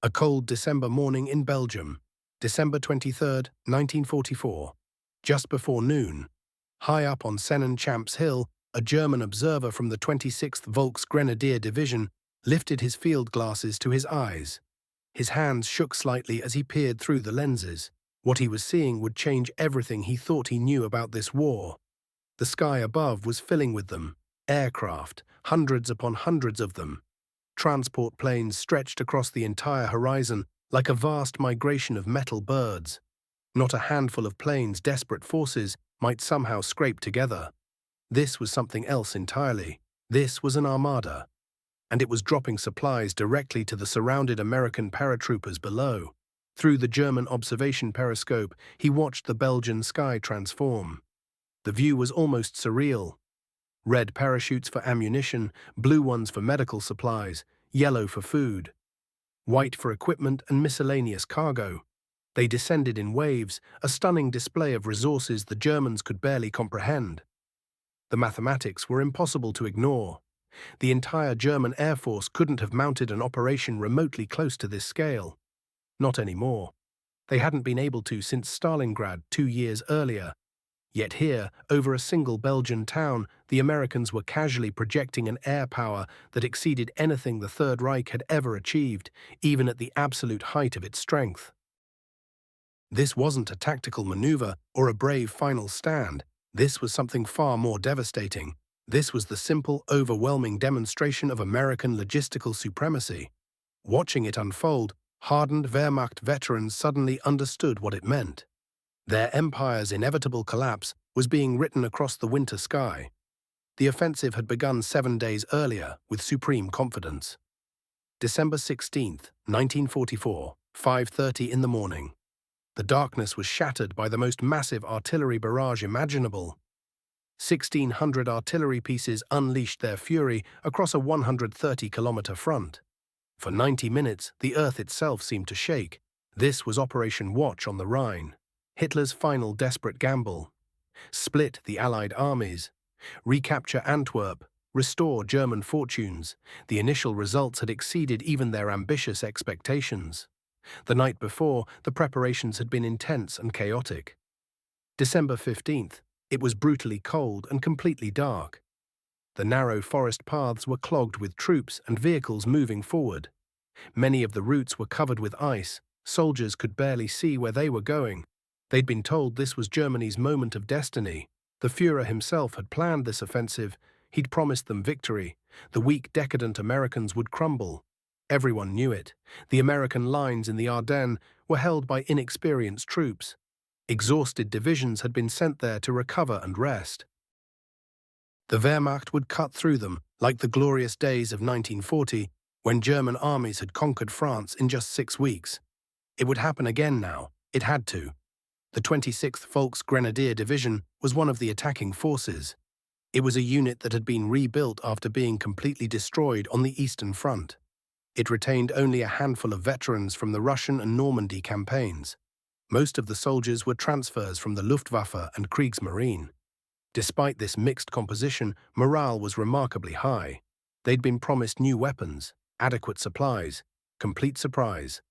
A cold December morning in Belgium, December 23rd, 1944. Just before noon, high up on Sennenchamp's Hill, a German observer from the 26th Volksgrenadier Division lifted his field glasses to his eyes. His hands shook slightly as he peered through the lenses. What he was seeing would change everything he thought he knew about this war. The sky above was filling with them, aircraft, hundreds upon hundreds of them. Transport planes stretched across the entire horizon like a vast migration of metal birds. Not a handful of planes, desperate forces, might somehow scrape together. This was something else entirely. This was an armada. And it was dropping supplies directly to the surrounded American paratroopers below. Through the German observation periscope, he watched the Belgian sky transform. The view was almost surreal. Red parachutes for ammunition, blue ones for medical supplies, yellow for food, white for equipment and miscellaneous cargo. They descended in waves, a stunning display of resources the Germans could barely comprehend. The mathematics were impossible to ignore. The entire German Air Force couldn't have mounted an operation remotely close to this scale. Not anymore. They hadn't been able to since Stalingrad 2 years earlier. Yet here, over a single Belgian town, the Americans were casually projecting an air power that exceeded anything the Third Reich had ever achieved, even at the absolute height of its strength. This wasn't a tactical maneuver or a brave final stand. This was something far more devastating. This was the simple, overwhelming demonstration of American logistical supremacy. Watching it unfold, hardened Wehrmacht veterans suddenly understood what it meant. Their empire's inevitable collapse was being written across the winter sky. The offensive had begun 7 days earlier with supreme confidence. December 16th, 1944, 5:30 in the morning. The darkness was shattered by the most massive artillery barrage imaginable. 1,600 artillery pieces unleashed their fury across a 130-kilometer front. For 90 minutes, the earth itself seemed to shake. This was Operation Watch on the Rhine. Hitler's final desperate gamble. Split the Allied armies. Recapture Antwerp. Restore German fortunes. The initial results had exceeded even their ambitious expectations. The night before, the preparations had been intense and chaotic. December 15th. It was brutally cold and completely dark. The narrow forest paths were clogged with troops and vehicles moving forward. Many of the routes were covered with ice. Soldiers could barely see where they were going. They'd been told this was Germany's moment of destiny. The Führer himself had planned this offensive. He'd promised them victory. The weak, decadent Americans would crumble. Everyone knew it. The American lines in the Ardennes were held by inexperienced troops. Exhausted divisions had been sent there to recover and rest. The Wehrmacht would cut through them, like the glorious days of 1940, when German armies had conquered France in just 6 weeks. It would happen again now. It had to. The 26th Volksgrenadier Division was one of the attacking forces. It was a unit that had been rebuilt after being completely destroyed on the Eastern Front. It retained only a handful of veterans from the Russian and Normandy campaigns. Most of the soldiers were transfers from the Luftwaffe and Kriegsmarine. Despite this mixed composition, morale was remarkably high. They'd been promised new weapons, adequate supplies, complete surprise.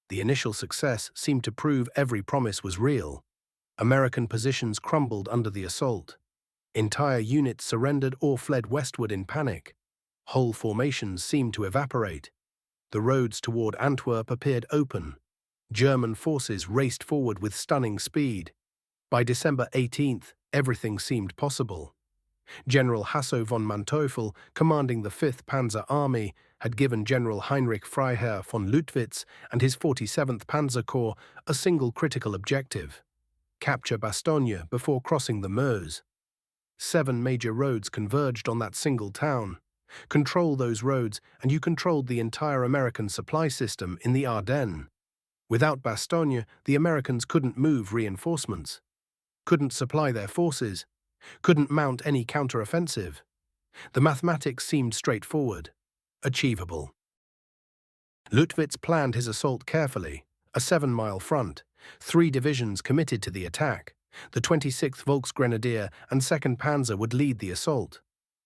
The initial success seemed to prove every promise was real. American positions crumbled under the assault. Entire units surrendered or fled westward in panic. Whole formations seemed to evaporate. The roads toward Antwerp appeared open. German forces raced forward with stunning speed. By December 18th, everything seemed possible. General Hasso von Manteuffel, commanding the 5th Panzer Army, had given General Heinrich Freiherr von Luttwitz and his 47th Panzer Corps a single critical objective: capture Bastogne before crossing the Meuse. 7 major roads converged on that single town. Control those roads, and you controlled the entire American supply system in the Ardennes. Without Bastogne, the Americans couldn't move reinforcements, couldn't supply their forces, couldn't mount any counter-offensive. The mathematics seemed straightforward, achievable. Luttwitz planned his assault carefully, a 7-mile front, 3 divisions committed to the attack. The 26th Volksgrenadier and 2nd Panzer would lead the assault.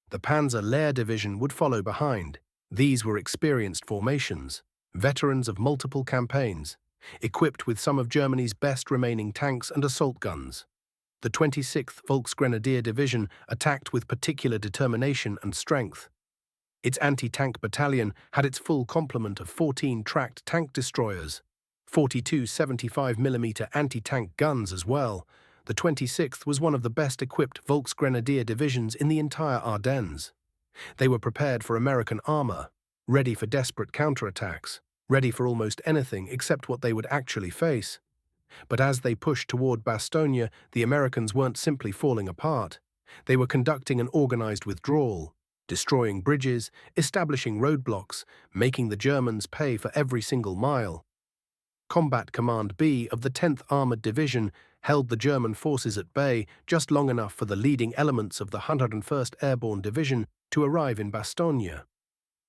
The Panzer Lehr Division would follow behind. These were experienced formations. veterans of multiple campaigns, equipped with some of Germany's best remaining tanks and assault guns. The 26th Volksgrenadier Division attacked with particular determination and strength. Its anti-tank battalion had its full complement of 14 tracked tank destroyers, 42 75mm anti-tank guns as well. The 26th was one of the best equipped Volksgrenadier divisions in the entire Ardennes. They were prepared for American armor, ready for desperate counterattacks, ready for almost anything except what they would actually face. But as they pushed toward Bastogne, the Americans weren't simply falling apart. They were conducting an organized withdrawal, destroying bridges, establishing roadblocks, making the Germans pay for every single mile. Combat Command B of the 10th Armored Division held the German forces at bay just long enough for the leading elements of the 101st Airborne Division to arrive in Bastogne.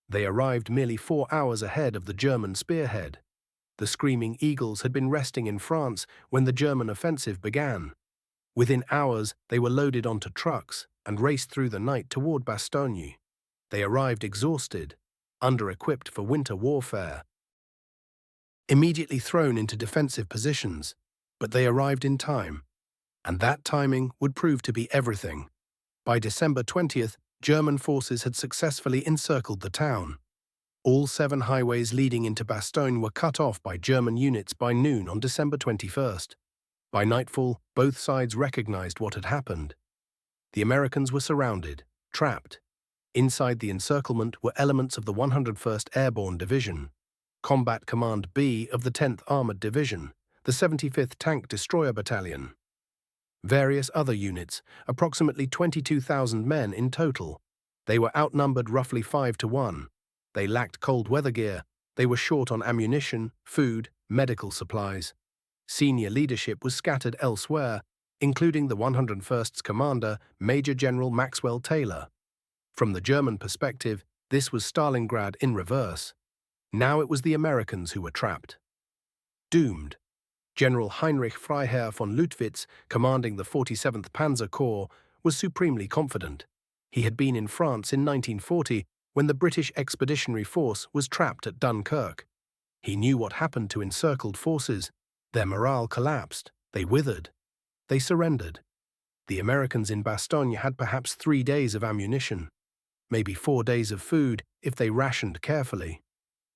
They arrived merely 4 hours ahead of the German spearhead. The Screaming Eagles had been resting in France when the German offensive began. Within hours, they were loaded onto trucks and raced through the night toward Bastogne. They arrived exhausted, under-equipped for winter warfare, immediately thrown into defensive positions, but they arrived in time, and that timing would prove to be everything. By December 20th, German forces had successfully encircled the town. All 7 highways leading into Bastogne were cut off by German units by noon on December 21st. By nightfall, both sides recognized what had happened. The Americans were surrounded, trapped. Inside the encirclement were elements of the 101st Airborne Division, Combat Command B of the 10th Armored Division, the 75th Tank Destroyer Battalion. Various other units, approximately 22,000 men in total. They were outnumbered roughly 5 to 1. They lacked cold weather gear. They were short on ammunition, food, medical supplies. Senior leadership was scattered elsewhere, including the 101st's commander, Major General Maxwell Taylor. From the German perspective, this was Stalingrad in reverse. Now it was the Americans who were trapped. Doomed. General Heinrich Freiherr von Luttwitz, commanding the 47th Panzer Corps, was supremely confident. He had been in France in 1940 when the British Expeditionary Force was trapped at Dunkirk. He knew what happened to encircled forces. Their morale collapsed. They withered. They surrendered. The Americans in Bastogne had perhaps 3 days of ammunition, maybe 4 days of food if they rationed carefully.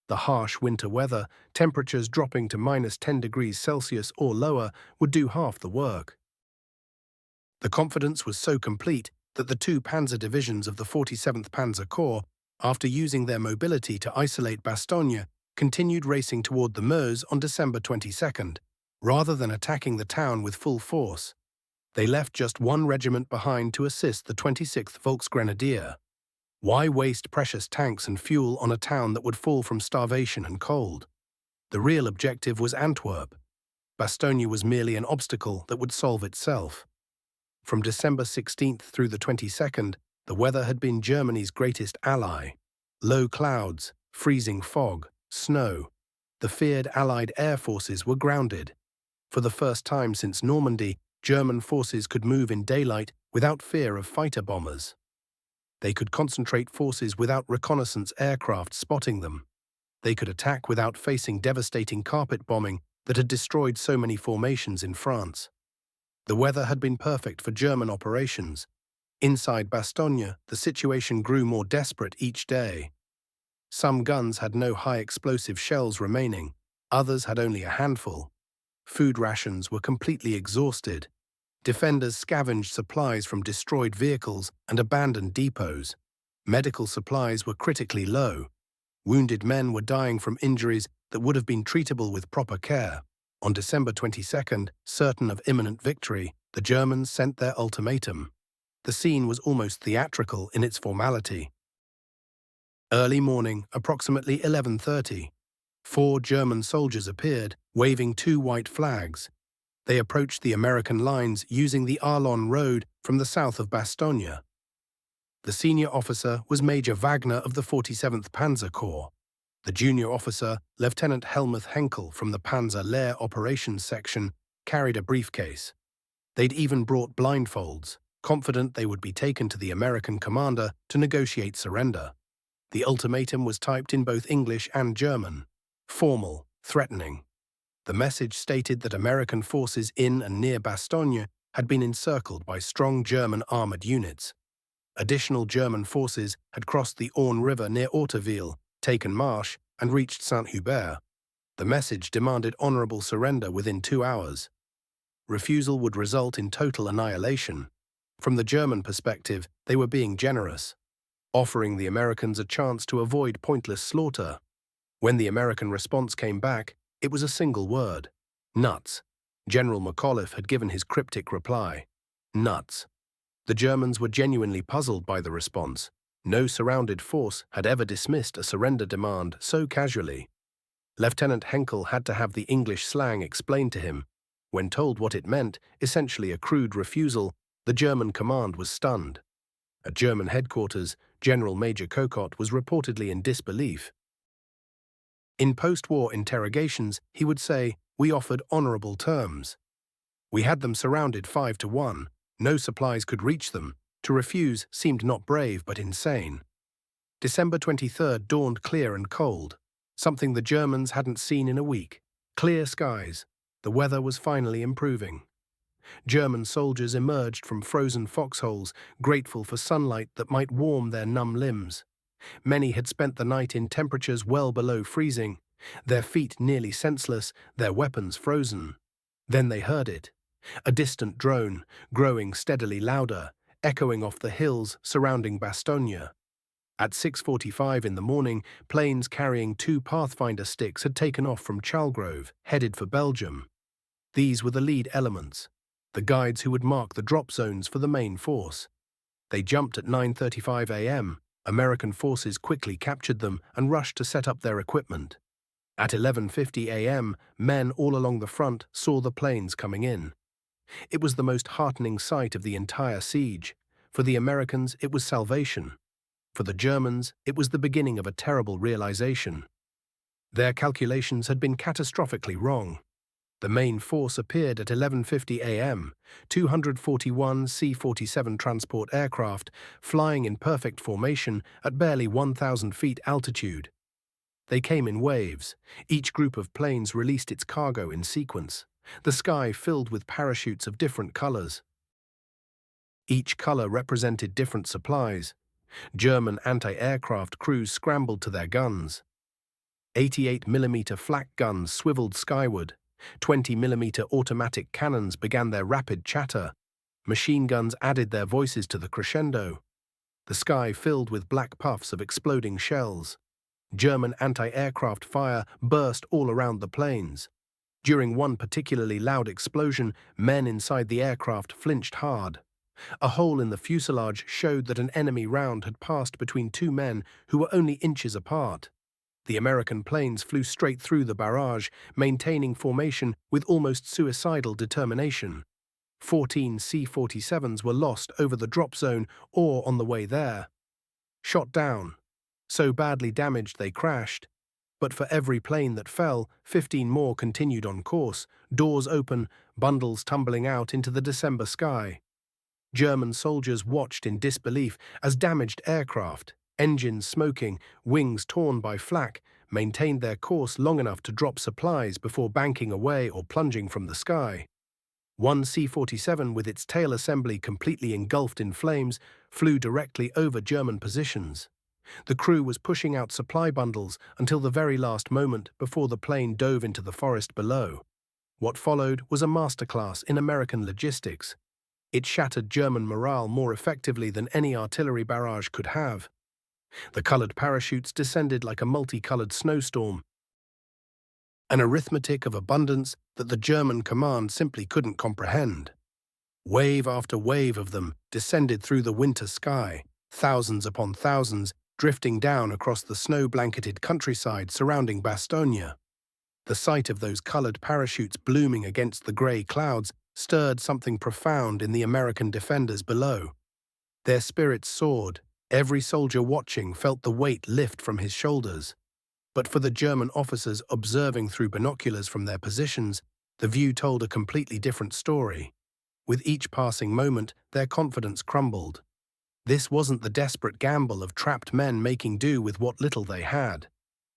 The harsh winter weather, temperatures dropping to -10 degrees Celsius or lower, would do half the work. The confidence was so complete that the 2 panzer divisions of the 47th Panzer Corps, after using their mobility to isolate Bastogne, continued racing toward the Meuse on December 22nd, rather than attacking the town with full force. They left just 1 regiment behind to assist the 26th Volksgrenadier. Why waste precious tanks and fuel on a town that would fall from starvation and cold? The real objective was Antwerp. Bastogne was merely an obstacle that would solve itself. From December 16th through the 22nd, the weather had been Germany's greatest ally. Low clouds, freezing fog, snow. The feared Allied air forces were grounded. For the first time since Normandy, German forces could move in daylight without fear of fighter bombers. They could concentrate forces without reconnaissance aircraft spotting them. They could attack without facing devastating carpet bombing that had destroyed so many formations in France. The weather had been perfect for German operations. Inside Bastogne, the situation grew more desperate each day. Some guns had no high-explosive shells remaining, others had only a handful. Food rations were completely exhausted. Defenders scavenged supplies from destroyed vehicles and abandoned depots. Medical supplies were critically low. Wounded men were dying from injuries that would have been treatable with proper care. On December 22nd, certain of imminent victory, the Germans sent their ultimatum. The scene was almost theatrical in its formality. Early morning, approximately 11:30. 4 German soldiers appeared, waving 2 white flags. They approached the American lines using the Arlon Road from the south of Bastogne. The senior officer was Major Wagner of the 47th Panzer Corps. The junior officer, Lieutenant Helmuth Henkel from the Panzer Lehr Operations Section, carried a briefcase. They'd even brought blindfolds, confident they would be taken to the American commander to negotiate surrender. The ultimatum was typed in both English and German. Formal, threatening. The message stated that American forces in and near Bastogne had been encircled by strong German armored units. Additional German forces had crossed the Orne River near Hauteville, taken Marche, and reached Saint-Hubert. The message demanded honorable surrender within 2 hours. Refusal would result in total annihilation. From the German perspective, they were being generous, offering the Americans a chance to avoid pointless slaughter. When the American response came back, it was a single word: nuts. General McAuliffe had given his cryptic reply: nuts. The Germans were genuinely puzzled by the response. No surrounded force had ever dismissed a surrender demand so casually. Lieutenant Henkel had to have the English slang explained to him. When told what it meant, essentially a crude refusal, the German command was stunned. At German headquarters, General Major Kokott was reportedly in disbelief. In post-war interrogations, he would say, "We offered honorable terms. We had them surrounded 5-1. No supplies could reach them. To refuse seemed not brave but insane." December 23rd dawned clear and cold, something the Germans hadn't seen in a week. Clear skies. The weather was finally improving. German soldiers emerged from frozen foxholes, grateful for sunlight that might warm their numb limbs. Many had spent the night in temperatures well below freezing, their feet nearly senseless, their weapons frozen. Then they heard it. A distant drone, growing steadily louder, echoing off the hills surrounding Bastogne. At 6:45 in the morning, planes carrying 2 Pathfinder sticks had taken off from Charlegrove, headed for Belgium. These were the lead elements, the guides who would mark the drop zones for the main force. They jumped at 9:35 a.m. American forces quickly captured them and rushed to set up their equipment. At 11:50 a.m., men all along the front saw the planes coming in. It was the most heartening sight of the entire siege. For the Americans, it was salvation. For the Germans, it was the beginning of a terrible realization. Their calculations had been catastrophically wrong. The main force appeared at 11:50 a.m., 241 C-47 transport aircraft flying in perfect formation at barely 1,000 feet altitude. They came in waves. Each group of planes released its cargo in sequence, the sky filled with parachutes of different colors. Each color represented different supplies. German anti-aircraft crews scrambled to their guns. 88mm flak guns swiveled skyward. 20mm automatic cannons began their rapid chatter. Machine guns added their voices to the crescendo. The sky filled with black puffs of exploding shells. German anti-aircraft fire burst all around the planes. During one particularly loud explosion, men inside the aircraft flinched hard. A hole in the fuselage showed that an enemy round had passed between 2 men who were only inches apart. The American planes flew straight through the barrage, maintaining formation with almost suicidal determination. 14 C-47s were lost over the drop zone or on the way there. Shot down. So badly damaged they crashed. But for every plane that fell, 15 more continued on course, doors open, bundles tumbling out into the December sky. German soldiers watched in disbelief as damaged aircraft, engines smoking, wings torn by flak, maintained their course long enough to drop supplies before banking away or plunging from the sky. One C-47, with its tail assembly completely engulfed in flames, flew directly over German positions. The crew was pushing out supply bundles until the very last moment before the plane dove into the forest below. What followed was a masterclass in American logistics. It shattered German morale more effectively than any artillery barrage could have. The colored parachutes descended like a multicolored snowstorm, an arithmetic of abundance that the German command simply couldn't comprehend. Wave after wave of them descended through the winter sky, thousands upon thousands, drifting down across the snow-blanketed countryside surrounding Bastogne. The sight of those colored parachutes blooming against the gray clouds stirred something profound in the American defenders below. Their spirits soared. Every soldier watching felt the weight lift from his shoulders. But for the German officers observing through binoculars from their positions, the view told a completely different story. With each passing moment, their confidence crumbled. This wasn't the desperate gamble of trapped men making do with what little they had.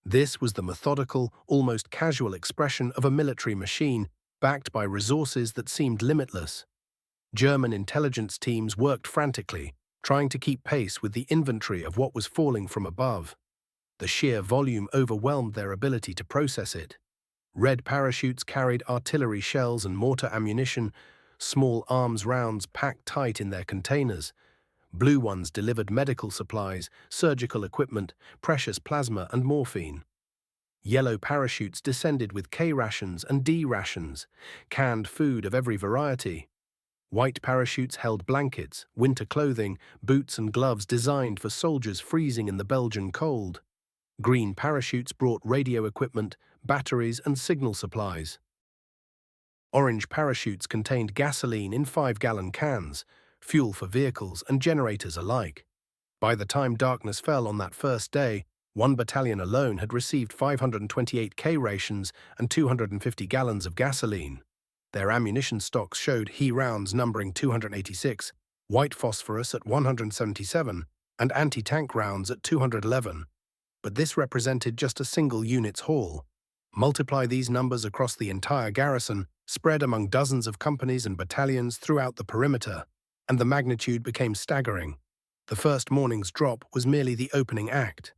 This was the methodical, almost casual expression of a military machine backed by resources that seemed limitless. German intelligence teams worked frantically, trying to keep pace with the inventory of what was falling from above. The sheer volume overwhelmed their ability to process it. Red parachutes carried artillery shells and mortar ammunition, small arms rounds packed tight in their containers. Blue ones delivered medical supplies, surgical equipment, precious plasma, and morphine. Yellow parachutes descended with K rations and D rations, canned food of every variety. White parachutes held blankets, winter clothing, boots and gloves designed for soldiers freezing in the Belgian cold. Green parachutes brought radio equipment, batteries and signal supplies. Orange parachutes contained gasoline in 5-gallon cans, fuel for vehicles and generators alike. By the time darkness fell on that first day, one battalion alone had received 528 K rations and 250 gallons of gasoline. Their ammunition stocks showed He rounds numbering 286, white phosphorus at 177, and anti-tank rounds at 211. But this represented just a single unit's haul. Multiply these numbers across the entire garrison, spread among dozens of companies and battalions throughout the perimeter, and the magnitude became staggering. The first morning's drop was merely the opening act.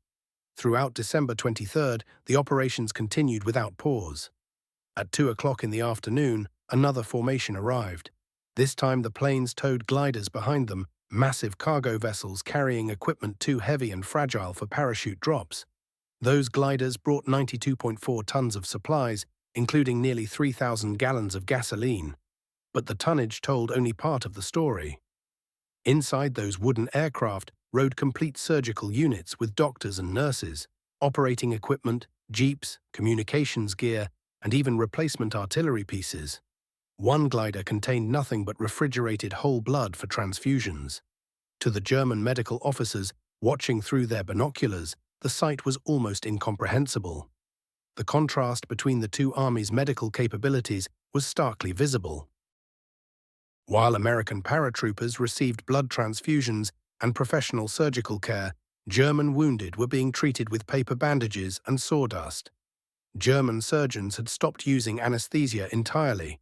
Throughout December 23rd, the operations continued without pause. At 2 o'clock in the afternoon, another formation arrived. This time the planes towed gliders behind them, massive cargo vessels carrying equipment too heavy and fragile for parachute drops. Those gliders brought 92.4 tons of supplies, including nearly 3,000 gallons of gasoline. But the tonnage told only part of the story. Inside those wooden aircraft rode complete surgical units with doctors and nurses, operating equipment, jeeps, communications gear, and even replacement artillery pieces. One glider contained nothing but refrigerated whole blood for transfusions. To the German medical officers watching through their binoculars, the sight was almost incomprehensible. The contrast between the two armies' medical capabilities was starkly visible. While American paratroopers received blood transfusions and professional surgical care, German wounded were being treated with paper bandages and sawdust. German surgeons had stopped using anesthesia entirely.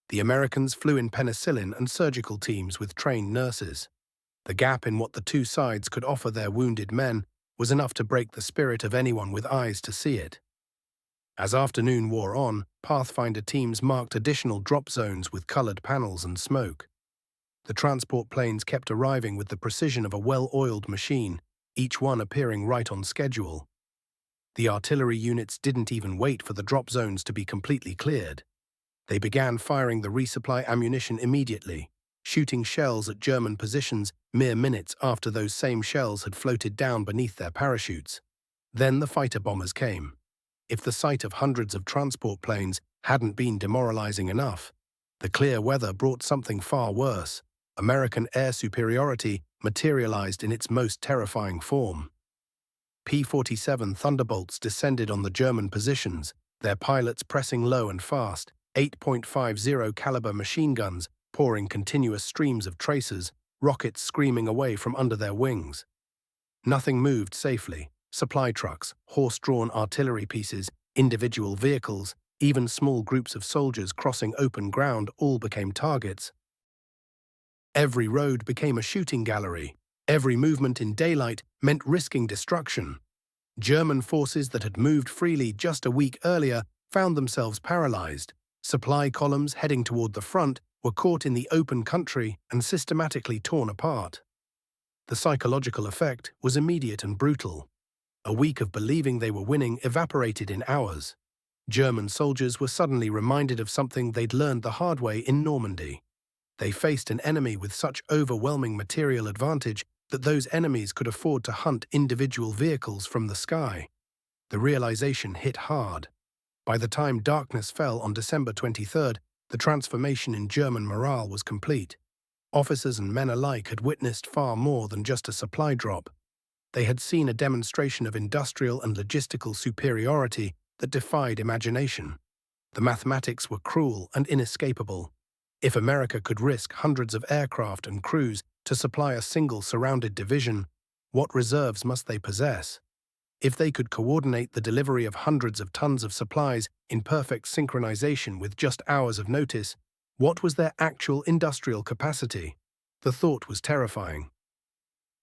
The Americans flew in penicillin and surgical teams with trained nurses. The gap in what the two sides could offer their wounded men was enough to break the spirit of anyone with eyes to see it. As afternoon wore on, Pathfinder teams marked additional drop zones with colored panels and smoke. The transport planes kept arriving with the precision of a well-oiled machine, each one appearing right on schedule. The artillery units didn't even wait for the drop zones to be completely cleared. They began firing the resupply ammunition immediately, shooting shells at German positions mere minutes after those same shells had floated down beneath their parachutes. Then the fighter bombers came. If the sight of hundreds of transport planes hadn't been demoralizing enough, the clear weather brought something far worse. American air superiority materialized in its most terrifying form. P-47 Thunderbolts descended on the German positions, their pilots pressing low and fast, 8.50 caliber machine guns pouring continuous streams of tracers, rockets screaming away from under their wings. Nothing moved safely. Supply trucks, horse-drawn artillery pieces, individual vehicles, even small groups of soldiers crossing open ground all became targets. Every road became a shooting gallery. Every movement in daylight meant risking destruction. German forces that had moved freely just a week earlier found themselves paralyzed. Supply columns heading toward the front were caught in the open country and systematically torn apart. The psychological effect was immediate and brutal. A week of believing they were winning evaporated in hours. German soldiers were suddenly reminded of something they'd learned the hard way in Normandy. They faced an enemy with such overwhelming material advantage that those enemies could afford to hunt individual vehicles from the sky. The realization hit hard. By the time darkness fell on December 23rd, the transformation in German morale was complete. Officers and men alike had witnessed far more than just a supply drop. They had seen a demonstration of industrial and logistical superiority that defied imagination. The mathematics were cruel and inescapable. If America could risk hundreds of aircraft and crews to supply a single surrounded division, what reserves must they possess? If they could coordinate the delivery of hundreds of tons of supplies in perfect synchronization with just hours of notice, what was their actual industrial capacity? The thought was terrifying.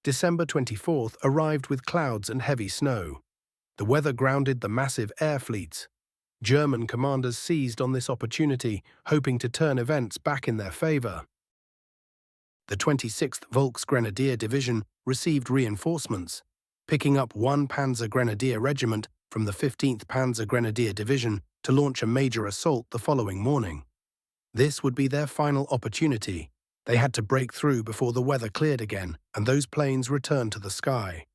December 24th arrived with clouds and heavy snow. The weather grounded the massive air fleets. German commanders seized on this opportunity, hoping to turn events back in their favor. The 26th Volksgrenadier Division received reinforcements, picking up one Panzer Grenadier Regiment from the 15th Panzer Grenadier Division to launch a major assault the following morning. This would be their final opportunity. They had to break through before the weather cleared again and those planes returned to the sky.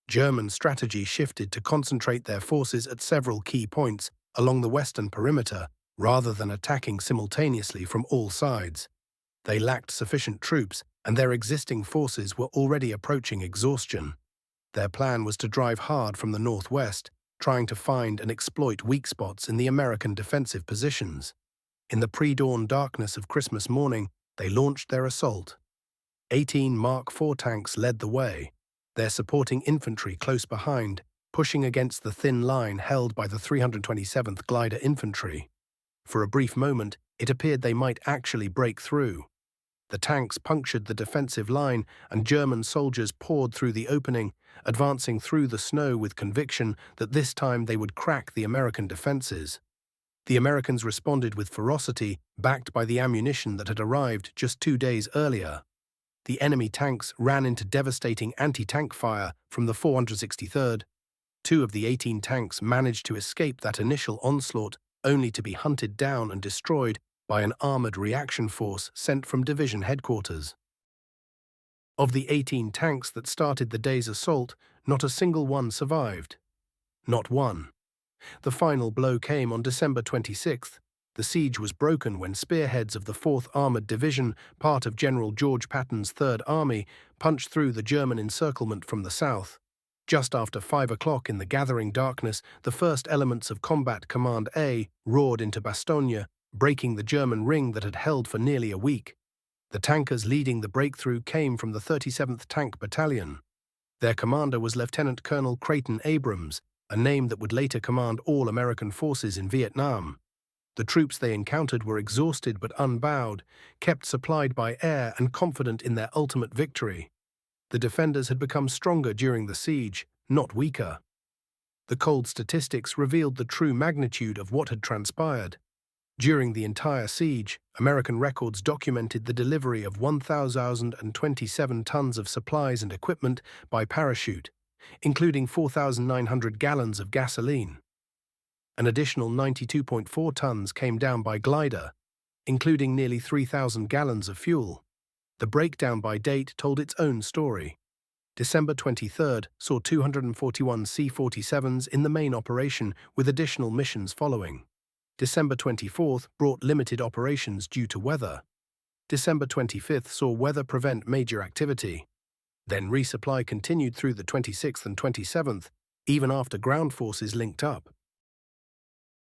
German strategy shifted to concentrate their forces at several key points along the western perimeter rather than attacking simultaneously from all sides. They lacked sufficient troops, and their existing forces were already approaching exhaustion. Their plan was to drive hard from the northwest, trying to find and exploit weak spots in the American defensive positions. In the pre-dawn darkness of Christmas morning, they launched their assault. 18 Mark IV tanks led the way, their supporting infantry close behind, pushing against the thin line held by the 327th Glider Infantry. For a brief moment, it appeared they might actually break through. The tanks punctured the defensive line, and German soldiers poured through the opening, advancing through the snow with conviction that this time they would crack the American defenses. The Americans responded with ferocity, backed by the ammunition that had arrived just 2 days earlier. The enemy tanks ran into devastating anti-tank fire from the 463rd. 2 of the 18 tanks managed to escape that initial onslaught, only to be hunted down and destroyed by an armored reaction force sent from division headquarters. Of the 18 tanks that started the day's assault, not a single one survived. Not one. The final blow came on December 26th. The siege was broken when spearheads of the 4th Armored Division, part of General George Patton's 3rd Army, punched through the German encirclement from the south. Just after 5 o'clock in the gathering darkness, the first elements of Combat Command A roared into Bastogne, breaking the German ring that had held for nearly a week. The tankers leading the breakthrough came from the 37th Tank Battalion. Their commander was Lieutenant Colonel Creighton Abrams, a name that would later command all American forces in Vietnam. The troops they encountered were exhausted but unbowed, kept supplied by air and confident in their ultimate victory. The defenders had become stronger during the siege, not weaker. The cold statistics revealed the true magnitude of what had transpired. During the entire siege, American records documented the delivery of 1,027 tons of supplies and equipment by parachute, including 4,900 gallons of gasoline. An additional 92.4 tons came down by glider, including nearly 3,000 gallons of fuel. The breakdown by date told its own story. December 23rd saw 241 C-47s in the main operation, with additional missions following. December 24th brought limited operations due to weather. December 25th saw weather prevent major activity. Then resupply continued through the 26th and 27th, even after ground forces linked up.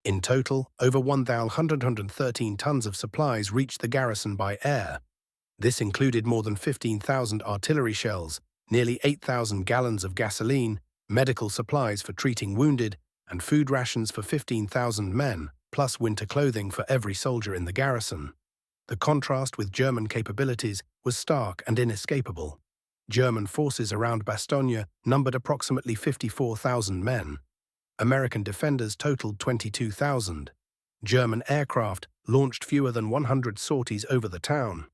In total, over 1,113 tons of supplies reached the garrison by air. This included more than 15,000 artillery shells, nearly 8,000 gallons of gasoline, medical supplies for treating wounded, and food rations for 15,000 men, plus winter clothing for every soldier in the garrison. The contrast with German capabilities was stark and inescapable. German forces around Bastogne numbered approximately 54,000 men. American defenders totaled 22,000. German aircraft launched fewer than 100 sorties over the town.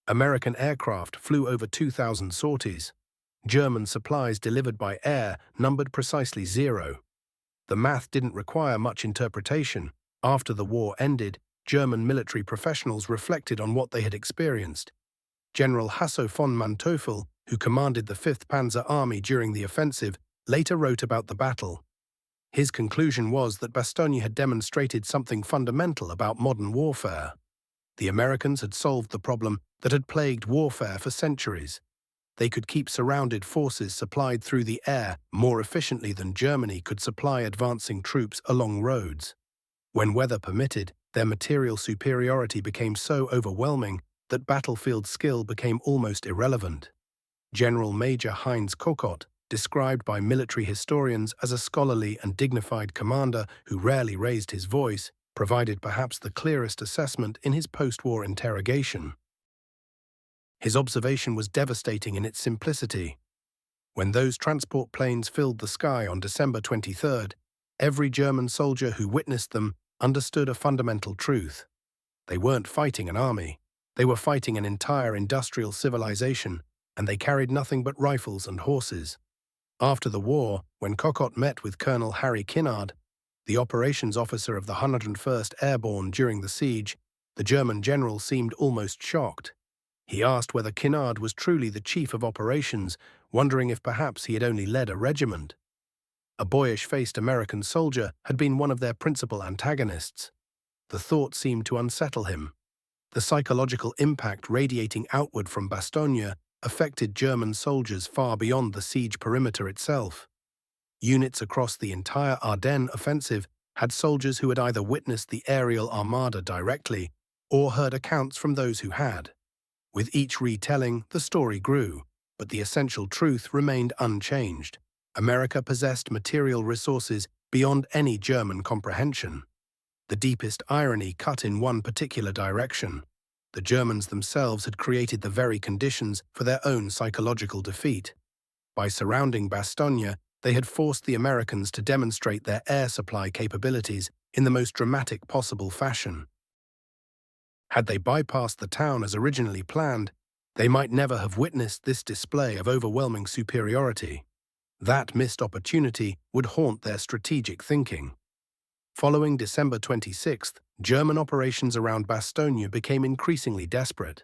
American aircraft flew over 2,000 sorties. German supplies delivered by air numbered precisely 0. The math didn't require much interpretation. After the war ended, German military professionals reflected on what they had experienced. General Hasso von Manteuffel, who commanded the 5th Panzer Army during the offensive, later wrote about the battle. His conclusion was that Bastogne had demonstrated something fundamental about modern warfare. The Americans had solved the problem that had plagued warfare for centuries. They could keep surrounded forces supplied through the air more efficiently than Germany could supply advancing troops along roads. When weather permitted, their material superiority became so overwhelming that battlefield skill became almost irrelevant. General Major Heinz Kokott described by military historians as a scholarly and dignified commander who rarely raised his voice, provided perhaps the clearest assessment in his post-war interrogation. His observation was devastating in its simplicity. When those transport planes filled the sky on December 23rd, every German soldier who witnessed them understood a fundamental truth. They weren't fighting an army. They were fighting an entire industrial civilization, and they carried nothing but rifles and horses. After the war, when Kokott met with Colonel Harry Kinnard, the operations officer of the 101st Airborne during the siege, the German general seemed almost shocked. He asked whether Kinnard was truly the chief of operations, wondering if perhaps he had only led a regiment. A boyish-faced American soldier had been one of their principal antagonists. The thought seemed to unsettle him. The psychological impact radiating outward from Bastogne affected German soldiers far beyond the siege perimeter itself. Units across the entire Ardennes offensive had soldiers who had either witnessed the aerial armada directly or heard accounts from those who had. With each retelling, the story grew, but the essential truth remained unchanged. America possessed material resources beyond any German comprehension. The deepest irony cut in one particular direction. The Germans themselves had created the very conditions for their own psychological defeat. By surrounding Bastogne, they had forced the Americans to demonstrate their air supply capabilities in the most dramatic possible fashion. Had they bypassed the town as originally planned, they might never have witnessed this display of overwhelming superiority. That missed opportunity would haunt their strategic thinking. Following December 26th, German operations around Bastogne became increasingly desperate.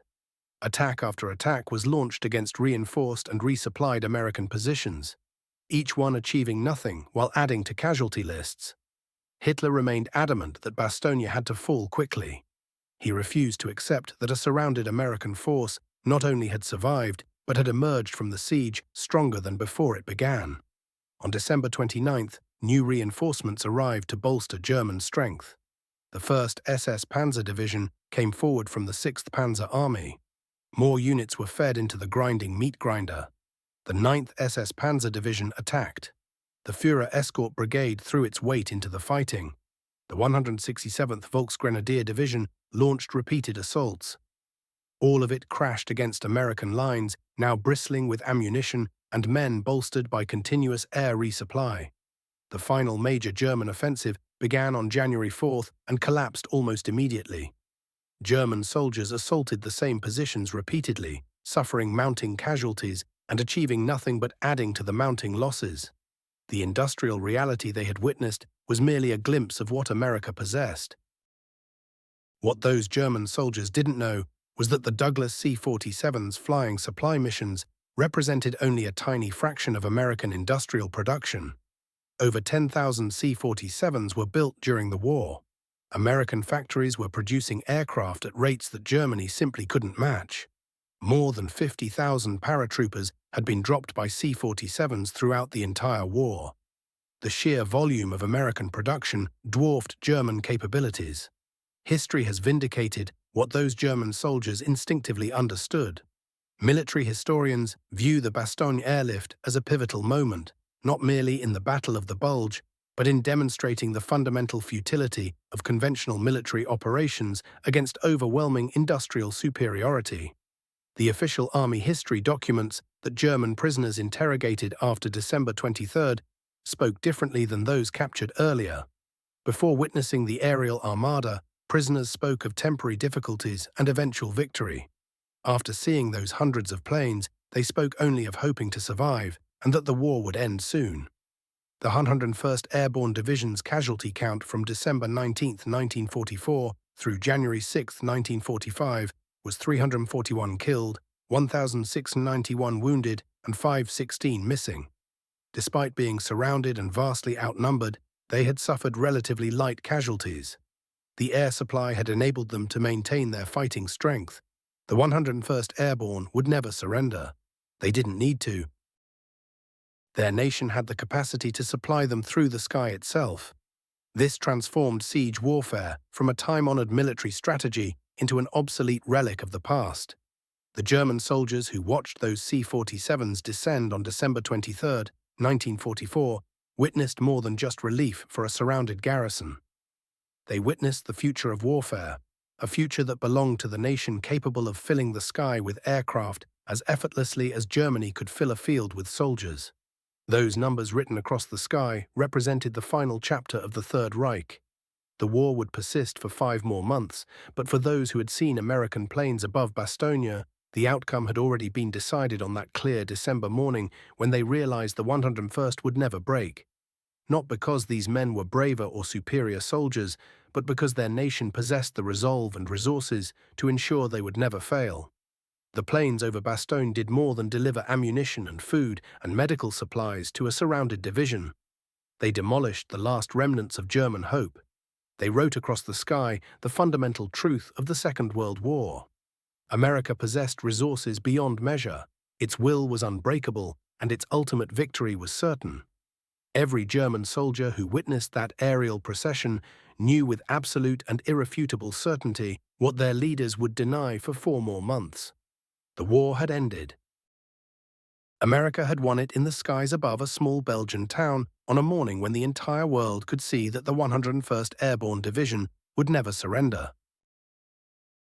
Attack after attack was launched against reinforced and resupplied American positions, each one achieving nothing while adding to casualty lists. Hitler remained adamant that Bastogne had to fall quickly. He refused to accept that a surrounded American force not only had survived, but had emerged from the siege stronger than before it began. On December 29th, new reinforcements arrived to bolster German strength. The 1st SS Panzer Division came forward from the 6th Panzer Army. More units were fed into the grinding meat grinder. The 9th SS Panzer Division attacked. The Führer Escort Brigade threw its weight into the fighting. The 167th Volksgrenadier Division launched repeated assaults. All of it crashed against American lines, now bristling with ammunition and men bolstered by continuous air resupply. The final major German offensive began on January 4th and collapsed almost immediately. German soldiers assaulted the same positions repeatedly, suffering mounting casualties and achieving nothing but adding to the mounting losses. The industrial reality they had witnessed was merely a glimpse of what America possessed. What those German soldiers didn't know was that the Douglas C-47's flying supply missions represented only a tiny fraction of American industrial production. Over 10,000 C-47s were built during the war. American factories were producing aircraft at rates that Germany simply couldn't match. More than 50,000 paratroopers had been dropped by C-47s throughout the entire war. The sheer volume of American production dwarfed German capabilities. History has vindicated what those German soldiers instinctively understood. Military historians view the Bastogne airlift as a pivotal moment, not merely in the Battle of the Bulge, but in demonstrating the fundamental futility of conventional military operations against overwhelming industrial superiority. The official army history documents that German prisoners interrogated after December 23rd spoke differently than those captured earlier. Before witnessing the aerial armada, prisoners spoke of temporary difficulties and eventual victory. After seeing those hundreds of planes, they spoke only of hoping to survive and that the war would end soon. The 101st Airborne Division's casualty count from December 19, 1944 through January 6, 1945 was 341 killed, 1,691 wounded, and 516 missing. Despite being surrounded and vastly outnumbered, they had suffered relatively light casualties. The air supply had enabled them to maintain their fighting strength. The 101st Airborne would never surrender. They didn't need to. Their nation had the capacity to supply them through the sky itself. This transformed siege warfare from a time-honored military strategy into an obsolete relic of the past. The German soldiers who watched those C-47s descend on December 23rd 1944, witnessed more than just relief for a surrounded garrison. They witnessed the future of warfare, a future that belonged to the nation capable of filling the sky with aircraft as effortlessly as Germany could fill a field with soldiers. Those numbers written across the sky represented the final chapter of the Third Reich. The war would persist for 5 more months, but for those who had seen American planes above Bastogne, the outcome had already been decided on that clear December morning when they realized the 101st would never break. Not because these men were braver or superior soldiers, but because their nation possessed the resolve and resources to ensure they would never fail. The planes over Bastogne did more than deliver ammunition and food and medical supplies to a surrounded division. They demolished the last remnants of German hope. They wrote across the sky the fundamental truth of the Second World War. America possessed resources beyond measure, its will was unbreakable, and its ultimate victory was certain. Every German soldier who witnessed that aerial procession knew with absolute and irrefutable certainty what their leaders would deny for 4 more months. The war had ended. America had won it in the skies above a small Belgian town on a morning when the entire world could see that the 101st Airborne Division would never surrender.